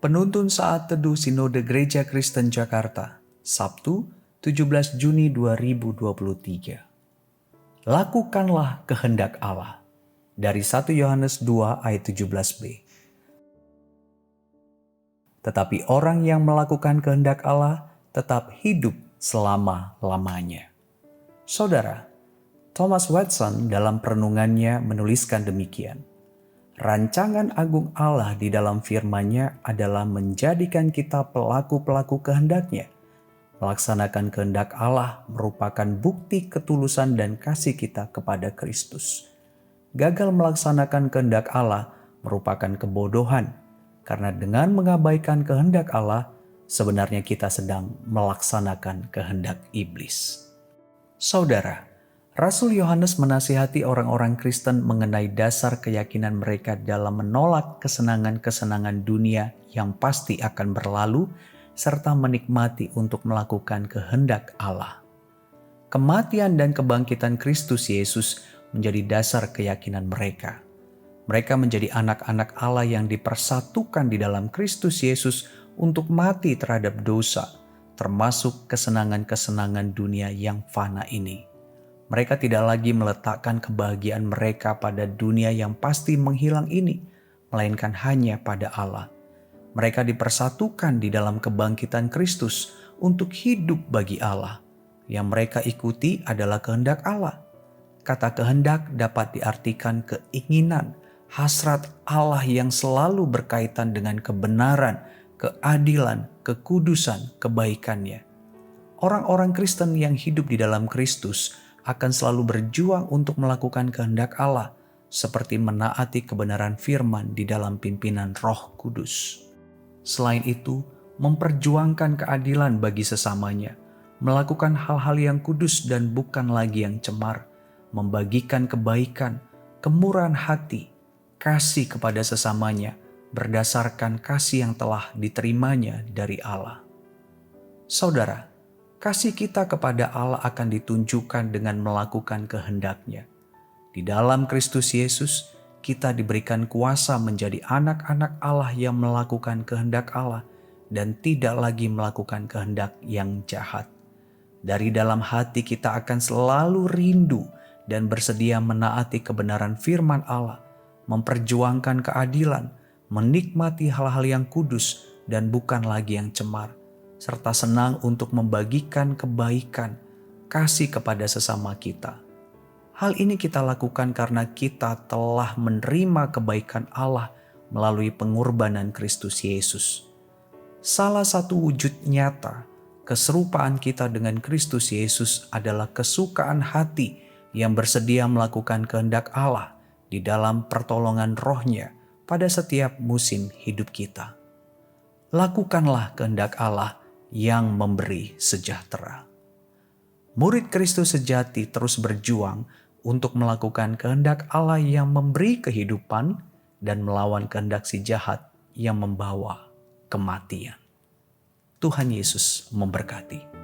Penuntun Saat Teduh Sinode Gereja Kristen Jakarta, Sabtu 17 Juni 2023. Lakukanlah kehendak Allah. Dari 1 Yohanes 2 ayat 17b. Tetapi orang yang melakukan kehendak Allah tetap hidup selama-lamanya. Saudara, Thomas Watson dalam perenungannya menuliskan demikian. Rancangan agung Allah di dalam firman-Nya adalah menjadikan kita pelaku-pelaku kehendak-Nya. Melaksanakan kehendak Allah merupakan bukti ketulusan dan kasih kita kepada Kristus. Gagal melaksanakan kehendak Allah merupakan kebodohan, karena dengan mengabaikan kehendak Allah, sebenarnya kita sedang melaksanakan kehendak iblis. Saudara, Rasul Yohanes menasihati orang-orang Kristen mengenai dasar keyakinan mereka dalam menolak kesenangan-kesenangan dunia yang pasti akan berlalu, serta menikmati untuk melakukan kehendak Allah. Kematian dan kebangkitan Kristus Yesus menjadi dasar keyakinan mereka. Mereka menjadi anak-anak Allah yang dipersatukan di dalam Kristus Yesus untuk mati terhadap dosa, termasuk kesenangan-kesenangan dunia yang fana ini. Mereka tidak lagi meletakkan kebahagiaan mereka pada dunia yang pasti menghilang ini, melainkan hanya pada Allah. Mereka dipersatukan di dalam kebangkitan Kristus untuk hidup bagi Allah. Yang mereka ikuti adalah kehendak Allah. Kata kehendak dapat diartikan keinginan, hasrat Allah yang selalu berkaitan dengan kebenaran, keadilan, kekudusan, kebaikan-Nya. Orang-orang Kristen yang hidup di dalam Kristus akan selalu berjuang untuk melakukan kehendak Allah, seperti menaati kebenaran firman di dalam pimpinan Roh Kudus. Selain itu, memperjuangkan keadilan bagi sesamanya, melakukan hal-hal yang kudus dan bukan lagi yang cemar, membagikan kebaikan, kemurahan hati, kasih kepada sesamanya, berdasarkan kasih yang telah diterimanya dari Allah. Saudara, kasih kita kepada Allah akan ditunjukkan dengan melakukan kehendak-Nya. Di dalam Kristus Yesus, kita diberikan kuasa menjadi anak-anak Allah yang melakukan kehendak Allah dan tidak lagi melakukan kehendak yang jahat. Dari dalam hati kita akan selalu rindu dan bersedia menaati kebenaran firman Allah, memperjuangkan keadilan, menikmati hal-hal yang kudus dan bukan lagi yang cemar, serta senang untuk membagikan kebaikan, kasih kepada sesama kita. Hal ini kita lakukan karena kita telah menerima kebaikan Allah melalui pengorbanan Kristus Yesus. Salah satu wujud nyata keserupaan kita dengan Kristus Yesus adalah kesukaan hati yang bersedia melakukan kehendak Allah di dalam pertolongan Roh-Nya pada setiap musim hidup kita. Lakukanlah kehendak Allah yang memberi sejahtera. Murid Kristus sejati terus berjuang untuk melakukan kehendak Allah yang memberi kehidupan dan melawan kehendak si jahat yang membawa kematian. Tuhan Yesus memberkati.